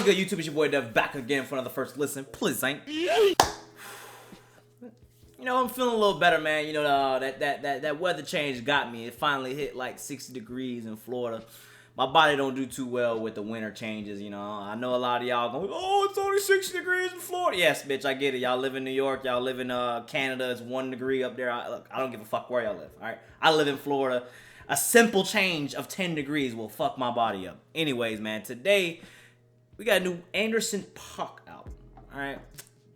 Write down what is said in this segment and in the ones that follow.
What's good, YouTube? It's your boy Dev back again for another first listen. Please ain't. You know, I'm feeling a little better, man. You know, that weather change got me. It finally hit like 60 degrees in Florida. My body don't do too well with the winter changes, you know. I know a lot of y'all going, oh, it's only 60 degrees in Florida. Yes, bitch, I get it. Y'all live in New York. Y'all live in Canada. It's 1 degree up there. Look, I don't give a fuck where y'all live, all right? I live in Florida. A simple change of 10 degrees will fuck my body up. Anyways, man, today we got a new Anderson .Paak album, all right?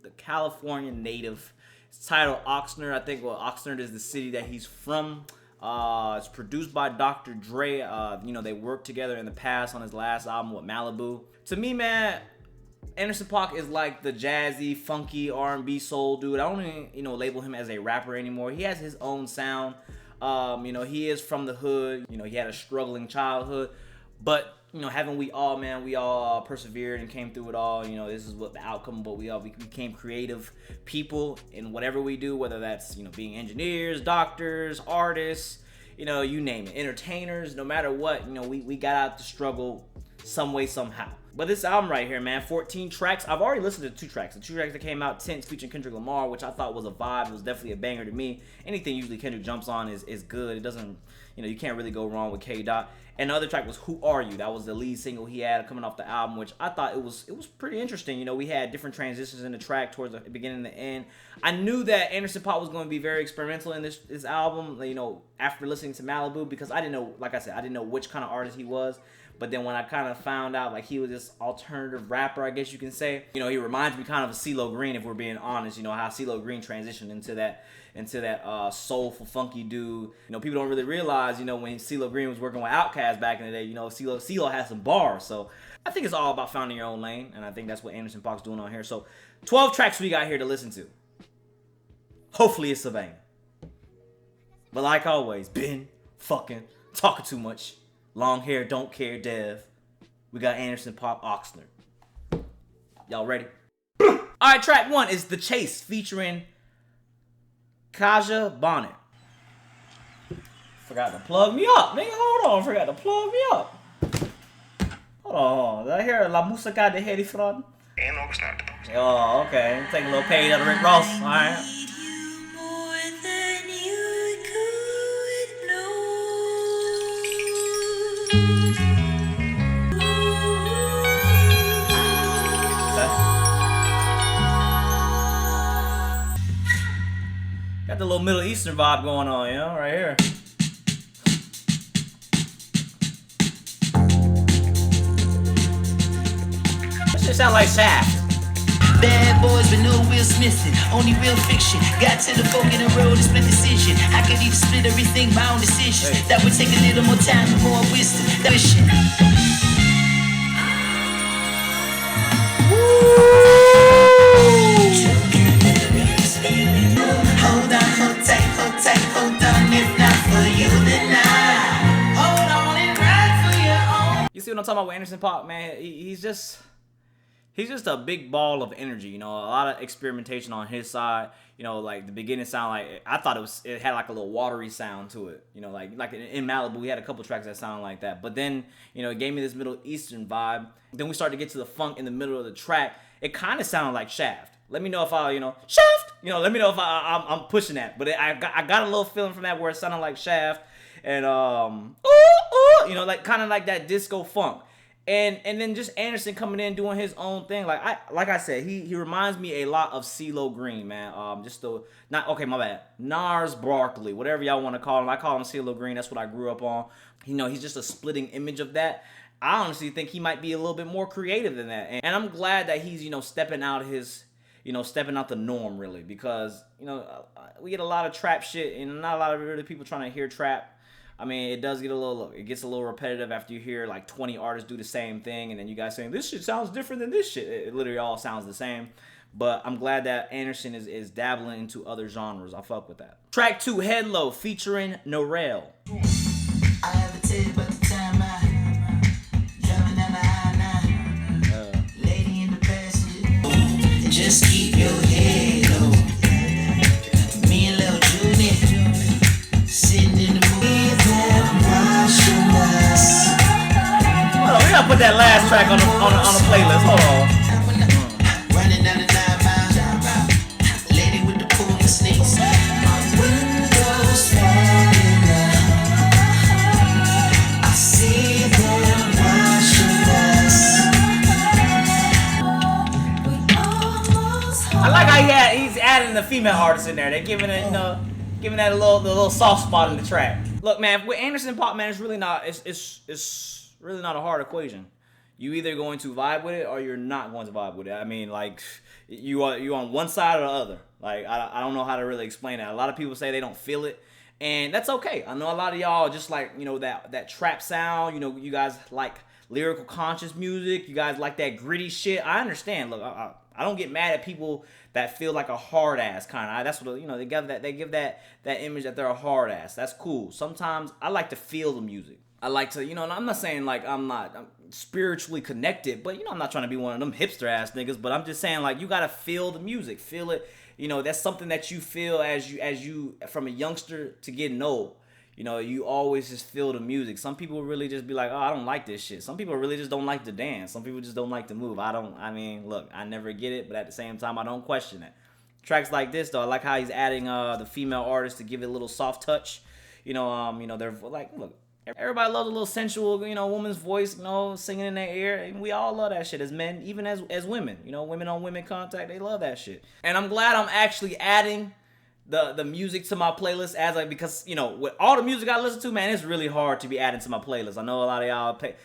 The California native. It's titled Oxnard. I think, well, Oxnard is the city that he's from. It's produced by Dr. Dre. You know, they worked together in the past on his last album with Malibu. To me, man, Anderson .Paak is like the jazzy, funky R&B soul dude. I don't even, you know, label him as a rapper anymore. He has his own sound. You know, he is from the hood. You know, he had a struggling childhood. But, you know, haven't we all, man? We all persevered and came through it all. You know, this is what the outcome, but we became creative people in whatever we do, whether that's, you know, being engineers, doctors, artists, you know, you name it, entertainers, no matter what, you know, we got out the struggle some way, somehow. But this album right here, man, 14 tracks. I've already listened to 2 tracks. The 2 tracks that came out, Tense featuring Kendrick Lamar, which I thought was a vibe. It was definitely a banger to me. Anything usually Kendrick jumps on is good. It doesn't, you know, you can't really go wrong with K-Dot. And the other track was Who Are You? That was the lead single he had coming off the album, which I thought it was pretty interesting. You know, we had different transitions in the track towards the beginning and the end. I knew that Anderson .Paak was going to be very experimental in this album, you know, after listening to Malibu, because I didn't know, like I said, I didn't know which kind of artist he was. But then when I kind of found out, like, he was this alternative rapper, I guess you can say. You know, he reminds me kind of CeeLo Green, if we're being honest. You know, how CeeLo Green transitioned into that soulful, funky dude. You know, people don't really realize, you know, when CeeLo Green was working with Outkast back in the day, you know, CeeLo had some bars. So I think it's all about finding your own lane, and I think that's what Anderson .Paak's doing on here. So 12 tracks we got here to listen to. Hopefully it's a banger. But like always, been fucking talking too much. Long hair, don't care, Dev. We got Anderson .Paak, Oxnard. Y'all ready? Alright, track 1 is The Chase featuring Kaja Bonnet. Forgot to plug me up, nigga. Hold on, forgot to plug me up. Hold on, did I hear La Música de Harry Fraud? In Oxnard. Oh, okay. Take a little page out of Rick Ross. Alright. Got the little Middle Eastern vibe going on, you know, right here. That shit sound like Shaft. Bad boys with no Will Smith, only real fiction. Got to the fork in the road, a split decision. I could even split everything, my own decision. Hey. That would take a little more time and more wisdom. That vision. Hold on, hold tight, hold on. If not for you, then I hold on and ride for your own. You see what I'm talking about with Anderson .Paak, man? He's just a big ball of energy, you know, a lot of experimentation on his side. You know, like the beginning sound like, I thought it had like a little watery sound to it. You know, like in Malibu, we had a couple tracks that sound like that. But then, you know, it gave me this Middle Eastern vibe. Then we started to get to the funk in the middle of the track. It kind of sounded like Shaft. Let me know if I, you know, Shaft! You know, let me know if I'm pushing that. But I got a little feeling from that where it sounded like Shaft. And, you know, like kind of like that disco funk. And then just Anderson coming in doing his own thing. Like I said, he reminds me a lot of CeeLo Green, man. Nars Barkley, whatever y'all want to call him. I call him CeeLo Green. That's what I grew up on. You know, he's just a splitting image of that. I honestly think he might be a little bit more creative than that. And I'm glad that he's, you know, stepping out the norm, really, because, you know, we get a lot of trap shit and not a lot of really people trying to hear trap. I mean, it gets a little repetitive after you hear like 20 artists do the same thing, and then you guys saying, this shit sounds different than this shit. It literally all sounds the same. But I'm glad that Anderson is dabbling into other genres. I fuck with that. Track 2, Head Low, featuring Norel. I have a tip at the time driving down the I-9. Lady in the passenger. Just keep your head low. Me and Lil Junior sitting in the movie. Hold on, we gotta put that last track on the playlist. Hold on. Running down the 9 mile. Lady with the pool and sneaks. My windows falling down. I see them watching us. I like how he's adding the female artists in there. They're giving it, giving that a little soft spot in the track. Look, man, with Anderson .Paak, man, it's really not. It's really not a hard equation. You either going to vibe with it or you're not going to vibe with it. I mean, like, you on one side or the other. Like, I don't know how to really explain that. A lot of people say they don't feel it, and that's okay. I know a lot of y'all just like, you know, that trap sound. You know, you guys like lyrical conscious music. You guys like that gritty shit. I understand. Look, I don't get mad at people that feel like a hard ass kind of. That's what, you know, they give that image that they're a hard ass. That's cool. Sometimes I like to feel the music. I like to, you know, and I'm not saying like I'm spiritually connected, but, you know, I'm not trying to be one of them hipster ass niggas, but I'm just saying, like, you gotta feel the music, feel it. You know, that's something that you feel as you from a youngster to getting old. You know, you always just feel the music. Some people really just be like, oh, I don't like this shit. Some people really just don't like to dance. Some people just don't like to move. I mean, look, I never get it, but at the same time, I don't question it. Tracks like this, though, I like how he's adding the female artists to give it a little soft touch. You know, they're like, look, everybody loves a little sensual, you know, woman's voice, you know, singing in their ear. And we all love that shit as men, even as women. You know, women on women contact, they love that shit. And I'm glad I'm actually adding the music to my playlist because, you know, with all the music I listen to, man, it's really hard to be adding to my playlist. I know a lot of y'all paid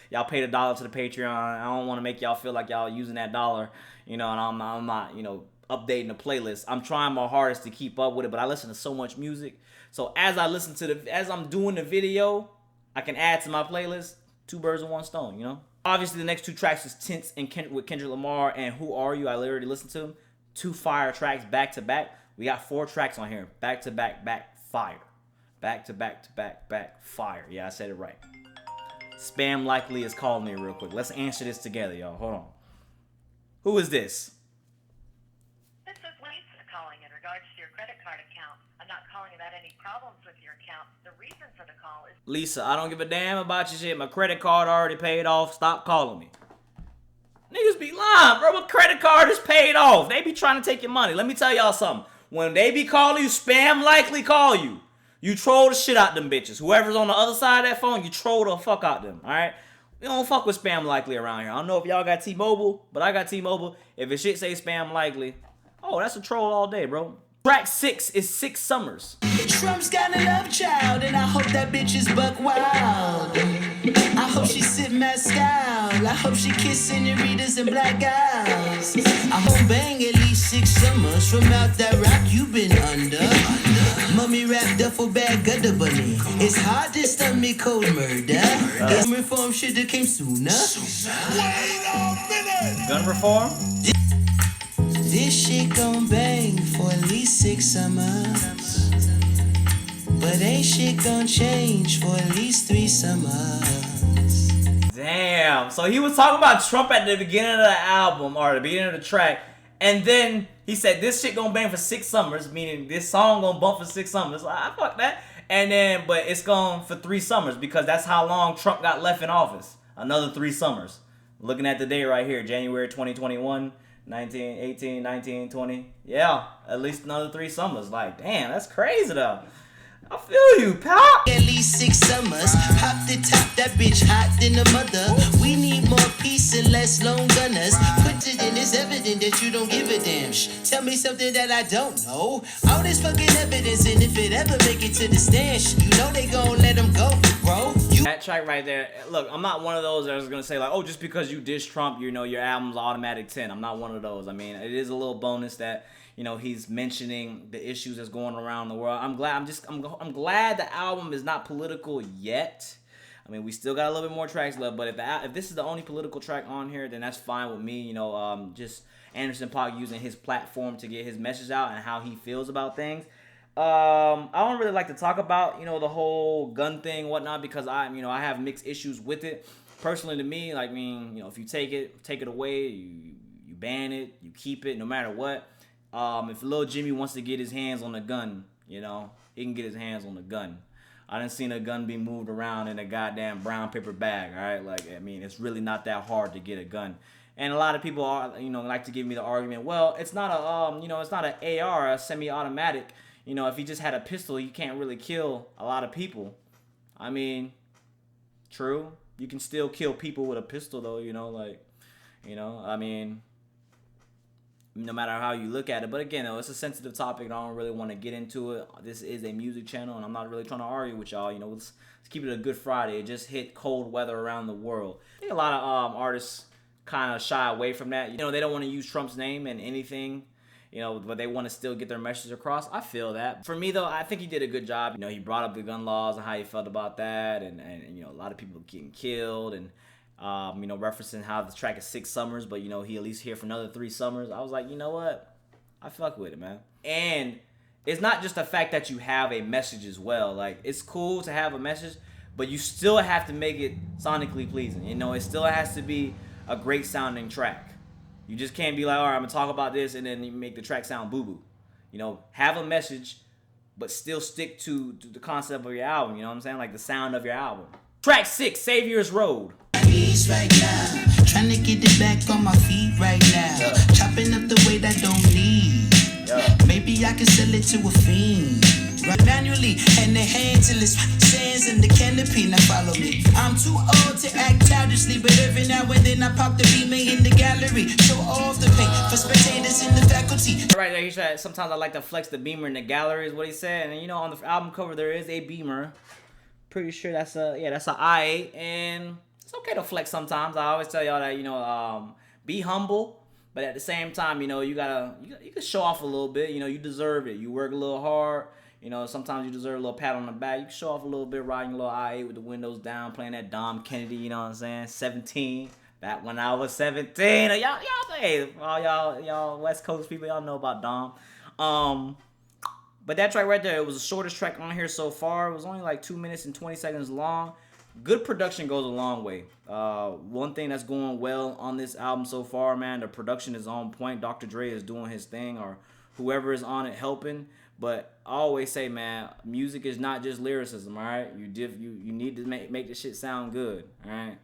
$1 to the Patreon. I don't want to make y'all feel like y'all using that dollar, you know, and I'm not, you know, updating the playlist. I'm trying my hardest to keep up with it, but I listen to so much music. So as I'm doing the video, I can add to my playlist. 2 birds with 1 stone, you know? Obviously, the next 2 tracks is Tints with Kendrick Lamar and Who Are You? I literally listened to them. 2 fire tracks back to back. We got 4 tracks on here. Back to back, fire. Back to back, fire. Yeah, I said it right. Spam Likely is calling me real quick. Let's answer this together, y'all. Hold on. Who is this? This is Lisa calling in regards to your credit card account. I'm not calling about any problems with your account. The reason for the call is... Lisa, I don't give a damn about your shit. My credit card already paid off. Stop calling me. Niggas be lying, bro. My credit card is paid off. They be trying to take your money. Let me tell y'all something. When they be calling you, Spam Likely call you. You troll the shit out them bitches. Whoever's on the other side of that phone, you troll the fuck out them, alright? We don't fuck with Spam Likely around here. I don't know if y'all got T-Mobile, but I got T-Mobile. If it shit say Spam Likely, oh, that's a troll all day, bro. Track 6 is 6 Summers. Trump's got a love child, and I hope that bitch is buck wild. I hope she sit mescal. I hope she kiss senoritas and black guys. I hope bang at least 6 summers from out that rock you been under. Mummy rap duffel bag gutter bunny. It's hard to stomach cold murder. Gun reform shoulda came sooner. Wait a minute! Gun reform? This shit gon' bang for at least 6 summers. But ain't shit gon' change for at least 3 summers. Damn. So he was talking about Trump at the beginning of the album, or the beginning of the track, and then he said this shit gonna bang for 6 summers, meaning this song gonna bump for 6 summers. I fuck that. And then, but it's gone for 3 summers because that's how long Trump got left in office. Another 3 summers. Looking at the date right here, January 2021. 19, 18, 19, 20. Yeah, at least another 3 summers. Like, damn, that's crazy though. I feel you, Paak. At least 6 summers. Pop the top, that bitch hot than a mother. We need more peace and less lone gunners. Put it in, it's evident that you don't give a damn. Tell me something that I don't know. All this fucking evidence, and if it ever make it to the stand, you know they gon' let them go, bro. That track right there, look, I'm not one of those that's gonna say like, oh, just because you diss Trump, you know, your album's automatic 10. I'm not one of those. I mean, it is a little bonus that, you know, he's mentioning the issues that's going around the world. I'm glad the album is not political yet. I mean, we still got a little bit more tracks left, but if this is the only political track on here, then that's fine with me. You know, just Anderson .Paak using his platform to get his message out and how he feels about things. I don't really like to talk about, you know, the whole gun thing, whatnot, because I have mixed issues with it. Personally, to me, like, I mean, you know, if you take it away, you ban it, you keep it, no matter what. If Lil Jimmy wants to get his hands on the gun, you know, he can get his hands on the gun. I done seen a gun be moved around in a goddamn brown paper bag, all right? Like, I mean, it's really not that hard to get a gun. And a lot of people are, like to give me the argument, well, it's not it's not an AR, a semi-automatic. If he just had a pistol, you can't really kill a lot of people. I mean, true. You can still kill people with a pistol, though, I mean, no matter how you look at it. But again, though, it's a sensitive topic, and I don't really want to get into it. This is a music channel, and I'm not really trying to argue with y'all. Let's keep it a good Friday. It just hit cold weather around the world. I think a lot of artists kind of shy away from that. They don't want to use Trump's name in anything, but they want to still get their message across. I feel that. For me, though, I think he did a good job. He brought up the gun laws and how he felt about that, and a lot of people getting killed, and referencing how the track is 6 summers, but he at least here for another 3 summers. I was like, you know what? I fuck with it, man. And it's not just the fact that you have a message as well. Like, it's cool to have a message, but you still have to make it sonically pleasing. It still has to be a great sounding track. You just can't be like, all right, I'm gonna talk about this, and then you make the track sound boo-boo. Have a message, but still stick to the concept of your album. You know what I'm saying? Like the sound of your album. Track 6, Savior's Road. Right now, trying to get it back on my feet right now. Chopping up the weight I don't need. Maybe I can sell it to a fiend. Right manually, hand in hand till it's sands in the canopy. Now follow me. I'm too old to act childishly, but every now and then I pop the beamer in the gallery. Show off the paint for spectators in the faculty. Right there, he said sometimes I like to flex the beamer in the gallery, is what he said. And on the album cover there is a beamer. Pretty sure that's a I8, and it's okay to flex sometimes. I always tell y'all that, be humble, but at the same time, you can show off a little bit. You deserve it. You work a little hard. Sometimes you deserve a little pat on the back. You can show off a little bit, riding a little I8 with the windows down, playing that Dom Kennedy, you know what I'm saying? 17. Back when I was 17. Y'all West Coast people, y'all know about Dom. But that track right there, it was the shortest track on here so far. It was only like 2 minutes and 20 seconds long. Good production goes a long way. One thing that's going well on this album so far, man, the production is on point. Dr. Dre is doing his thing, or whoever is on it helping. But I always say, man, music is not just lyricism, all right? You need to make this shit sound good, all right?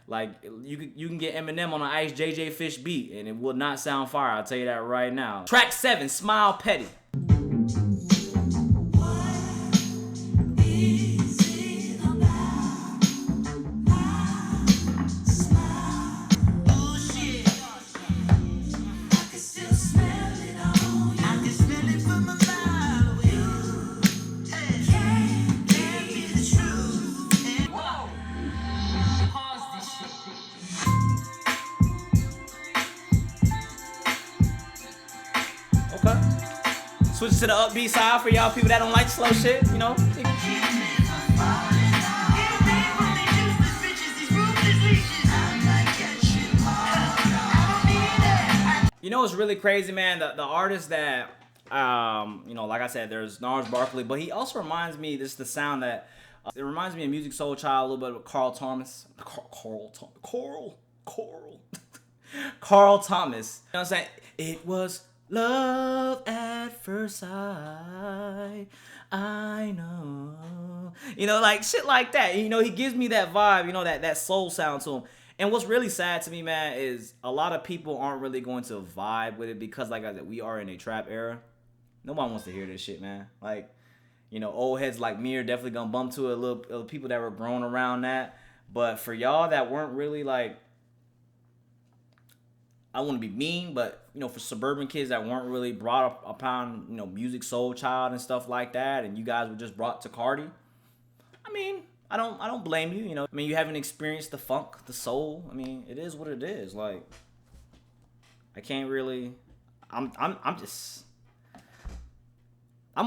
Like, you can get Eminem on an Ice JJ Fish beat, and it will not sound fire. I'll tell you that right now. Track 7, Smile Petty. Switch to the upbeat side for y'all people that don't like slow shit, It's really crazy, man. The artist that, like I said, there's Gnarls Barkley, but he also reminds me, this is the sound that, it reminds me of Music Soul Child, a little bit of Carl Thomas. Carl Thomas. You know what I'm saying? It was love at first sight, I know. Like shit like that. He gives me that vibe, that soul sound to him. And what's really sad to me, man, is a lot of people aren't really going to vibe with it because, like I said, we are in a trap era. Nobody wants to hear this shit, man. Like, old heads like me are definitely gonna bump to it, little people that were growing around that. But for y'all that weren't really like, I want to be mean, but for suburban kids that weren't really brought up upon Music Soul Child and stuff like that, and you guys were just brought to Cardi, I mean, I don't blame you. I mean, you haven't experienced the funk, the soul. I mean, it is what it is. Like, I can't really. I'm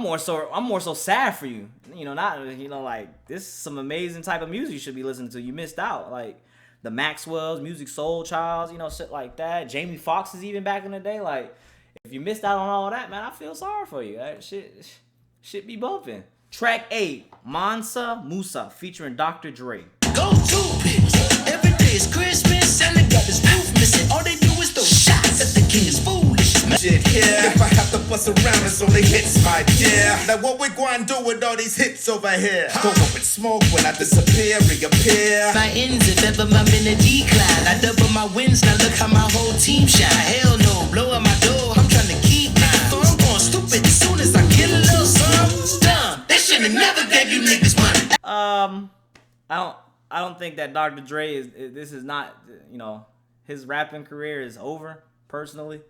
more so sad for you. Not like this is some amazing type of music you should be listening to. You missed out. Like the Maxwells, Music Soul Childs, shit like that. Jamie Foxx is even back in the day. Like, if you missed out on all that, man, I feel sorry for you. That shit be bumping. Track 8, Mansa Musa featuring Dr. Dre. Go to bitch. Every day is Christmas and they got this roof missing. All they do is throw shots at the kids. Foolish. shit here. If I have to bust around, it's only hits, my dear. Like what we going to do with all these hits over here? Go up and smoke when I disappear, reappear. My ends, if ever I'm in a decline. I double my wins, now look how my whole team shine. Hell no, blow out my door, I'm trying to keep mine. So I'm going stupid as soon as I get a little something. It's dumb, they should've never gave you niggas money. I don't think that Dr. Dre this is not, you know, his rapping career is over, personally.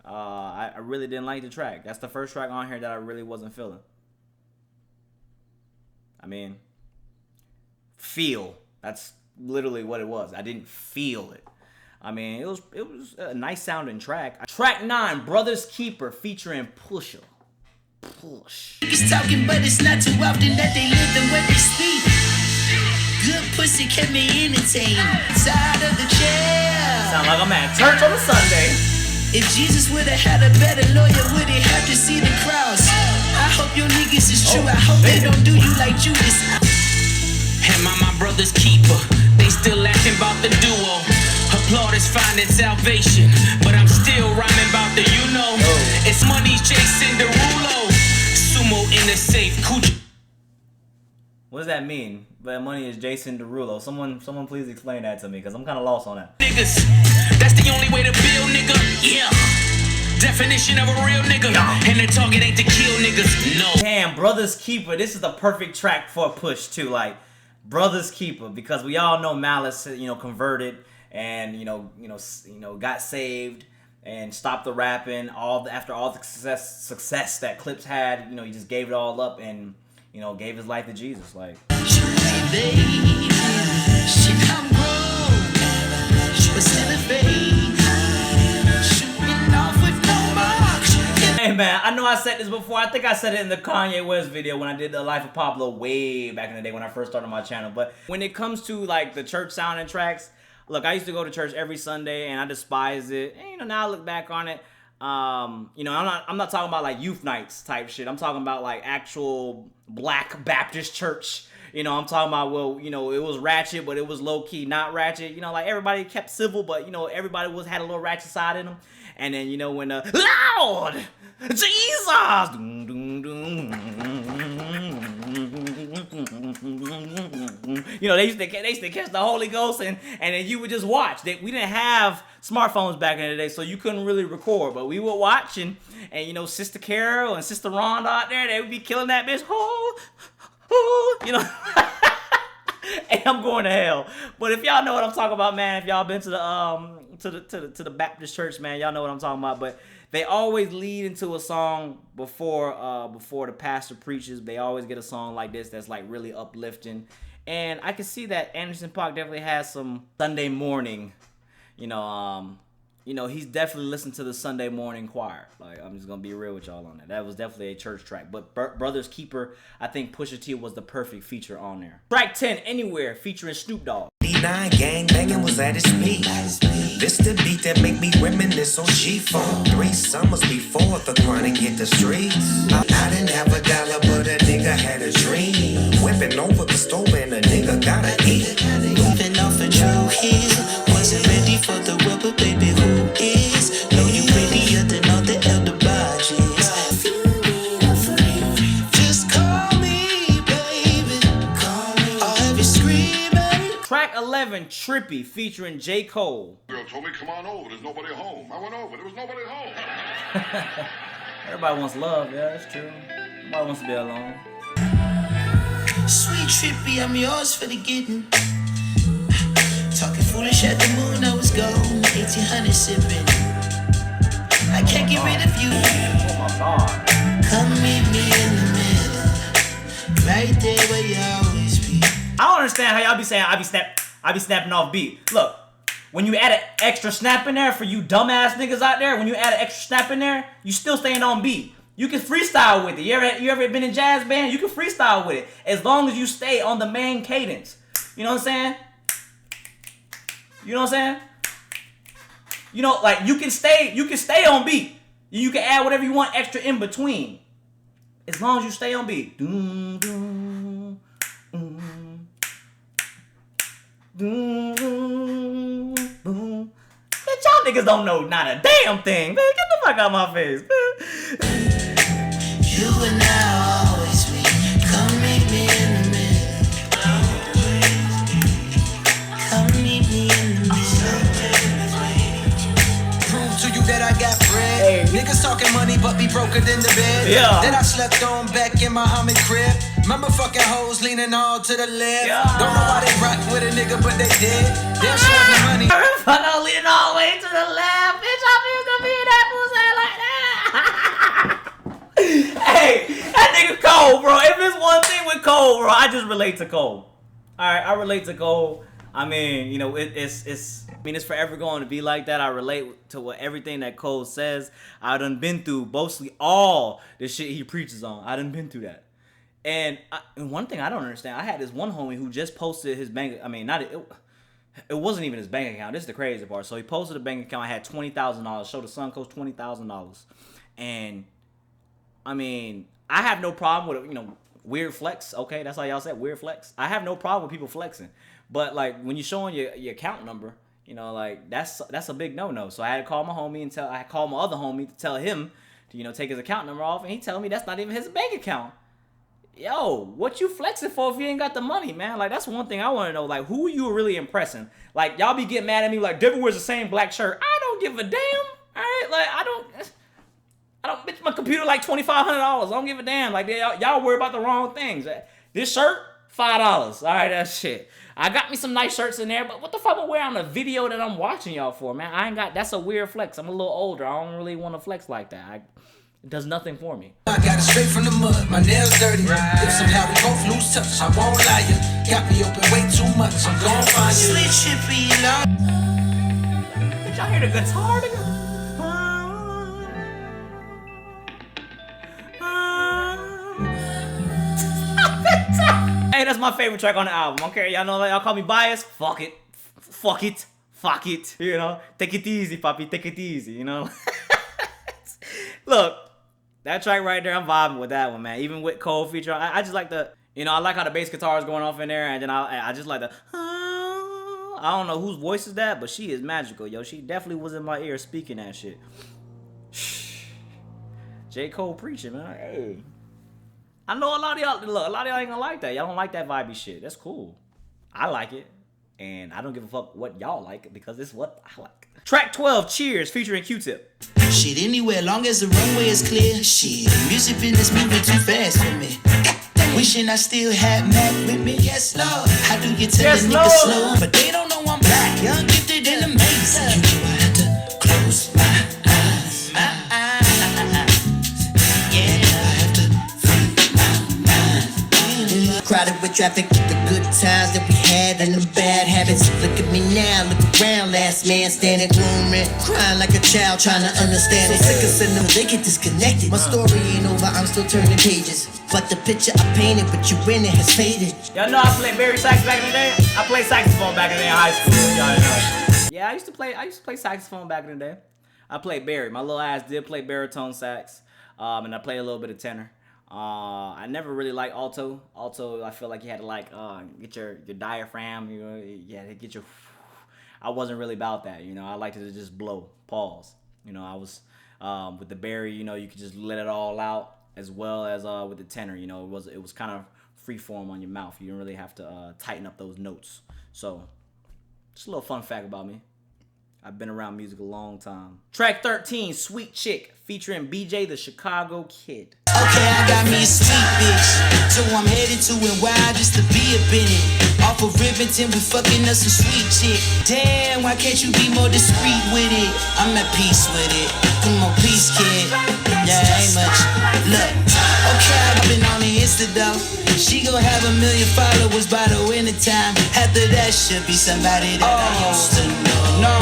I really didn't like the track. That's the first track on here that I really wasn't feeling. I mean, feel. That's literally what it was. I didn't feel it. I mean, it was a nice sounding track. Track 9, Brothers Keeper featuring Pusha. Push. Niggas talking, but it's not too often that they live and what they speak. Good pussy kept me entertained. Side of the chair. Sound like I'm at church on a Sunday. If Jesus would've had a better lawyer, would he have to see the cross? I hope your niggas is true. I hope they don't do you like Judas. Am I my brother's keeper? They still laughing about the duo. Applaud is finding salvation, but I'm still rhyming about the you know. It's money chasing Derulo. Sumo in the safe. Coochie. What does that mean? But money is Jason Derulo. Someone please explain that to me, because I'm kind of lost on that. Niggas, that's the only way to build, nigga. Yeah. Definition of a real nigga. And the target ain't to kill niggas. No. Damn, Brothers Keeper. This is the perfect track for a push too. Like Brothers Keeper, because we all know Malice, you know, converted and you know got saved and stopped the rapping. After all the success that Clips had, you know, he just gave it all up and, you know, gave his life to Jesus. Like, hey man, I know I said this before. I think I said it in the Kanye West video when I did the Life of Pablo way back in the day when I first started my channel. But when it comes to like the church sounding tracks, look, I used to go to church every Sunday and I despise it. And you know, now I look back on it. You know, I'm not talking about like youth nights type shit. I'm talking about like actual Black Baptist church. You know, I'm talking about, well, you know, it was ratchet, but it was low key not ratchet. You know, like everybody kept civil, but you know, everybody had a little ratchet side in them. And then, you know, when Lord Jesus, you know, they used to catch the Holy Ghost, and then you would just watch. We didn't have smartphones back in the day, so you couldn't really record, but we would watch, and you know, Sister Carol and Sister Rhonda out there, they would be killing that bitch. You know. And I'm going to hell. But if y'all know what I'm talking about, man, if y'all been to the Baptist church, man, y'all know what I'm talking about. But they always lead into a song before the pastor preaches. They always get a song like this that's like really uplifting. And I can see that Anderson .Paak definitely has some Sunday morning, you know, he's definitely listened to the Sunday morning choir. Like, I'm just gonna be real with y'all on that. That was definitely a church track. But Brothers Keeper, I think Pusha T was the perfect feature on there. Track 10, Anywhere, featuring Snoop Dogg. 89 gang banging was at its peak. This the beat that make me reminisce on G-Funk. 3 summers before the chronic hit the streets. I didn't have a dollar, but a nigga had a dream. Whipping over the stove and a nigga gotta eat. Moving off a true heel. Wasn't ready for the rubber, baby. Who is? Know you prettier than all the elder badges. Just call me, baby. Call me. I'll have you screaming. Track 11, Trippy, featuring J. Cole. Girl told me, come on over, there's nobody home. I went over, there was nobody home. Everybody wants love, yeah, that's true. Nobody wants to be alone. Sweet Trippy, I'm yours for the getting. Talking foolish at the moon, I was gone. 1800 sipping. I can't get rid of you. Oh my God. Come meet me in the middle, right there where you always be. I don't understand how y'all be saying I be snapping off beat. Look, when you add an extra snap in there for you dumbass niggas out there, when you add an extra snap in there, you still staying on beat. You can freestyle with it. You ever been in jazz band? You can freestyle with it as long as you stay on the main cadence. You know what I'm saying? You know what I'm saying? You know, like you can stay on beat. You can add whatever you want extra in between. As long as you stay on beat. Doom, doom, doom, boom. Bitch, y'all niggas don't know not a damn thing. Man, get the fuck out my face. You and I always be. Come meet me in the middle. Come meet me in the middle. Prove to you that I got bread. Hey. Niggas talking money but be broker than the bed. Yeah. Then I slept on back in my Muhammad crib. Remember fucking hoes leaning all to the left. Yeah. Don't know why they rock with a nigga but they did. They're showing me money. Fuck on leaning all the way to the left. Bitch, I'm used to be that pussy like that. Hey, that nigga Cole, bro. If there's one thing with Cole, bro, I just relate to Cole. Alright, I relate to Cole. I mean, you know, it's forever going to be like that. I relate to everything that Cole says. I done been through mostly all the shit he preaches on. I done been through that. And one thing I don't understand, I had this one homie who just posted his bank. I mean, it wasn't even his bank account. This is the crazy part. So he posted a bank account. I had $20,000. Showed the Suncoast $20,000. And I mean, I have no problem with it. You know, weird flex. Okay, that's how y'all said weird flex. I have no problem with people flexing. But like when you're showing your account number, you know, like that's a big no-no. So I had to call my homie and I called my other homie to tell him to, you know, take his account number off. And he telling me that's not even his bank account. Yo, what you flexing for if you ain't got the money, man? Like, that's one thing I want to know. Like, who are you really impressing? Like, y'all be getting mad at me like, Devin wears the same black shirt. I don't give a damn. All right? Like, I don't, bitch, my computer like $2,500. I don't give a damn. Like, y'all worry about the wrong things. This shirt, $5. All right, that's shit. I got me some nice shirts in there, but what the fuck am I wearing on a video that I'm watching y'all for, man? That's a weird flex. I'm a little older. I don't really want to flex like that. It does nothing for me. I got it straight from the mud, my nails dirty. If somehow we both lose touch, I won't lie you. Got me open way too much, I'm gon' find you. Slit chippy love. Did y'all hear the guitar, nigga? Hey, that's my favorite track on the album. Okay, y'all know, y'all call me biased. Fuck it. Fuck it. Fuck it. You know, take it easy, papi. Take it easy, you know? Look, that track right there, I'm vibing with that one, man. Even with Cole feature, I just like the, you know, I like how the bass guitar is going off in there, and then I just like the, I don't know whose voice is that, but she is magical, yo. She definitely was in my ear speaking that shit. J. Cole preaching, man. Hey. I know a lot of y'all, look, a lot of y'all ain't gonna like that. Y'all don't like that vibey shit. That's cool. I like it, and I don't give a fuck what y'all like because it's what I like. Track 12, Cheers, featuring Q-Tip. Shit, anywhere, long as the runway is clear. Shit, music business moving too fast for me. Wishing I still had Mac with me. Yes, Lord. How do you tell Yes, a nigga Lord. slow? But they don't know I'm black, young, gifted, and amazing. You know I had to close my eyes. Yeah, I have to free my mind. Crowded with traffic, the good times that we had and the bad habits. Look at me now, look around, last man standing glooming, crying like a child trying to understand it. Sick of sitting them, they get disconnected. My story ain't over, I'm still turning pages. But the picture I painted with you in it has faded. Y'all know I played Barry sax back in the day? I played saxophone back in the day in high school. Y'all know. Yeah, I used to play saxophone back in the day. I played Barry. My little ass did play baritone sax. And I played a little bit of tenor. I never really liked alto. Alto, I feel like you had to like get your diaphragm, you know, you had to get your. I wasn't really about that, you know. I liked to just blow, pause. You know, I was with the Barry, you know, you could just let it all out, as well as with the tenor, you know, it was kind of free form on your mouth. You didn't really have to tighten up those notes. So, just a little fun fact about me. I've been around music a long time. Track 13, Sweet Chick, featuring BJ the Chicago Kid. Okay, I got me a sweet bitch, so I'm headed to NY just to be up in it. Off of Rivington, we fucking us a sweet chick. Damn, why can't you be more discreet with it? I'm at peace with it. Come on, peace, kid. Yeah, ain't much. Look, okay, I've been on the Insta though. She gon' have 1 million followers by the winter time. After that, should be somebody that I used to know. No,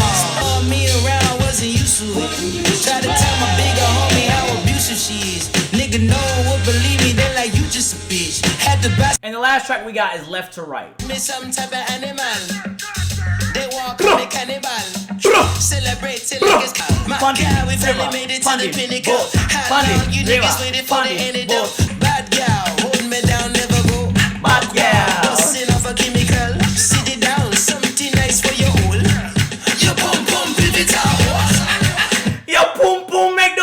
me around wasn't used to it. Try to tell my bigger homie how abusive she is. Nigga, no one would believe me, they like you just a bitch. Had to buy And the last track we got is Left to Right. me some type of animal. They walk on the cannibal. Celebrate till it gets cold. My God, we finally made it to the pinnacle. How long you niggas waited for the antidote? Bad gal, holding me down, never go. Bad gal. Busting off a chemical. Sit it down, something nice for your hole. Your pum pum pivot out. Yo, boom boom, make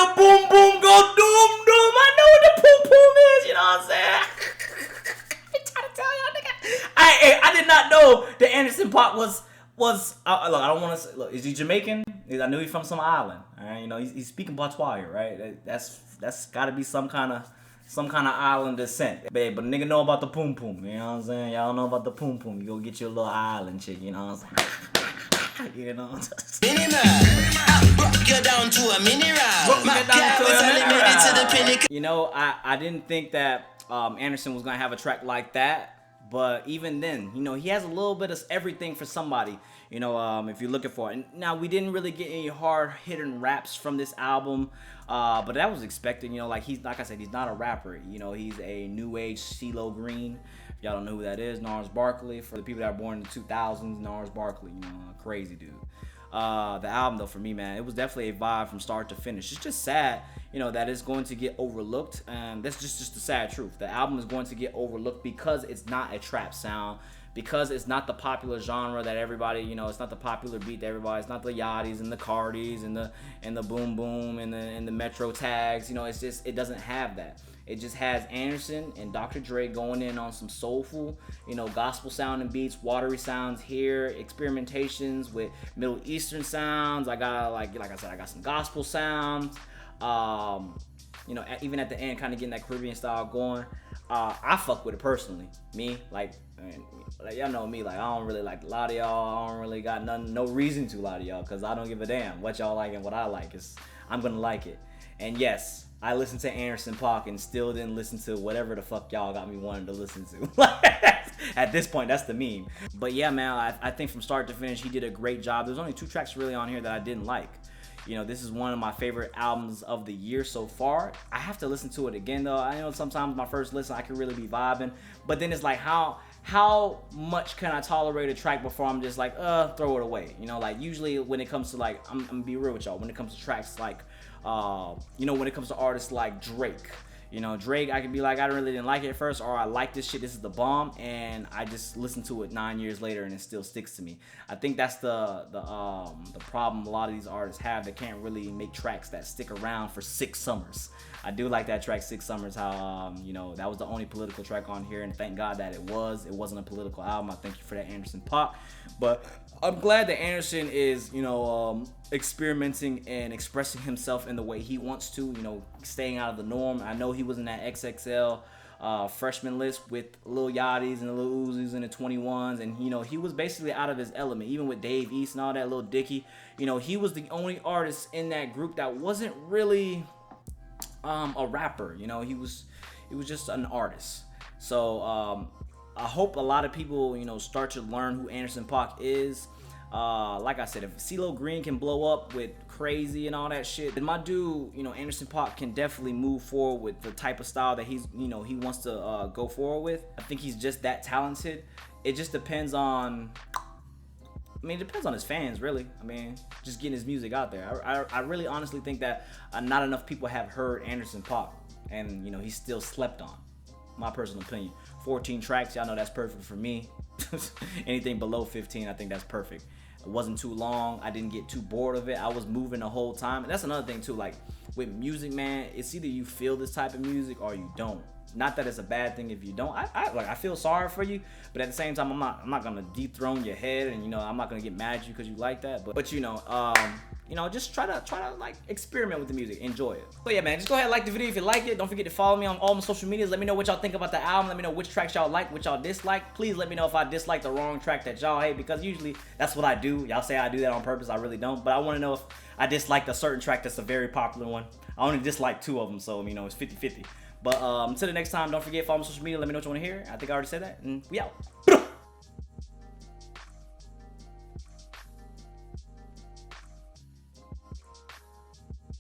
did not know that Anderson Paak was. Look, I don't want to say. Look, is he Jamaican? I knew he's from some island. All right, you know, he's speaking patois here, right? That's got to be some kind of island descent. But nigga know about the poom poom. You know what I'm saying? Y'all know about the poom poom. You go get your little island chick. You know what I'm saying? You know. Broke you down to a mineral. You know, I didn't think that Anderson was gonna have a track like that. But even then, you know, he has a little bit of everything for somebody, you know, if you're looking for it. And now, we didn't really get any hard-hitting raps from this album, but that was expected, you know, like I said, he's not a rapper. You know, he's a new age CeeLo Green. If y'all don't know who that is, Gnarls Barkley. For the people that are born in the 2000s, Gnarls Barkley, you know, crazy dude. The album, though, for me, man, it was definitely a vibe from start to finish. It's just sad, you know, that it's going to get overlooked, and that's just the sad truth. The album is going to get overlooked because it's not a trap sound, because it's not the popular genre that everybody, you know, it's not the popular beat that everybody, it's not the Yachty's and the Cardis and the Boom Boom and the Metro Tags, you know, it's just, it doesn't have that. It just has Anderson and Dr. Dre going in on some soulful, you know, gospel sounding beats, watery sounds here, experimentations with Middle Eastern sounds. I got, like I said, I got some gospel sounds. You know, even at the end, kind of getting that Caribbean style going. I fuck with it personally. Me, like y'all know me, like I don't really like a lot of y'all. I don't really got no reason to lie to y'all, because I don't give a damn what y'all like and what I like. I'm gonna like it. And yes, I listened to Anderson Paak and still didn't listen to whatever the fuck y'all got me wanting to listen to. At this point, that's the meme. But yeah, man, I think from start to finish, he did a great job. There's only 2 tracks really on here that I didn't like. You know, this is one of my favorite albums of the year so far. I have to listen to it again, though. I know sometimes my first listen, I can really be vibing. But then it's like, how much can I tolerate a track before I'm just like, throw it away? You know, like usually when it comes to like, I'm gonna be real with y'all. When it comes to tracks like, you know, when it comes to artists like Drake, you know, Drake, I can be like, I really didn't like it at first, or I like this shit, this is the bomb, and I just listen to it 9 years later and it still sticks to me. I think that's the problem a lot of these artists have. They can't really make tracks that stick around for 6 summers. I do like that track 6 Summers, how you know, that was the only political track on here, and thank God that it wasn't a political album. I thank you for that, Anderson Paak. But I'm glad that Anderson is, you know, experimenting and expressing himself in the way he wants to, you know, staying out of the norm. I know he was in that XXL freshman list with Lil Yachty's and the Lil Uzis and the 21s, and you know, he was basically out of his element. Even with Dave East and all that, Lil Dicky, you know, he was the only artist in that group that wasn't really a rapper. You know, he was just an artist. So I hope a lot of people, you know, start to learn who Anderson Paak is. Like I said, if CeeLo Green can blow up with Crazy and all that shit, then my dude, you know, Anderson Paak can definitely move forward with the type of style that he's, you know, he wants to go forward with. I think he's just that talented. It just depends on, I mean, it depends on his fans, really. I mean, just getting his music out there. I really honestly think that not enough people have heard Anderson Paak, and, you know, he's still slept on. My personal opinion. 14 tracks, y'all know that's perfect for me. Anything below 15, I think that's perfect. It wasn't too long. I didn't get too bored of it. I was moving the whole time. And that's another thing too, like with music, man, it's either you feel this type of music or you don't. Not that it's a bad thing if you don't. I feel sorry for you, but at the same time, I'm not gonna dethrone your head, and you know, I'm not gonna get mad at you because you like that. But you know, just try to like experiment with the music, enjoy it. So yeah, man, just go ahead and like the video if you like it. Don't forget to follow me on all my social medias. Let me know what y'all think about the album. Let me know which tracks y'all like, which y'all dislike. Please let me know if I dislike the wrong track that y'all hate, because usually that's what I do. Y'all say I do that on purpose. I really don't, but I want to know if I disliked a certain track that's a very popular one. I only dislike 2 of them, so you know, it's 50-50. But until the next time, don't forget, follow me on social media. Let me know what you want to hear. I think I already said that, and we out.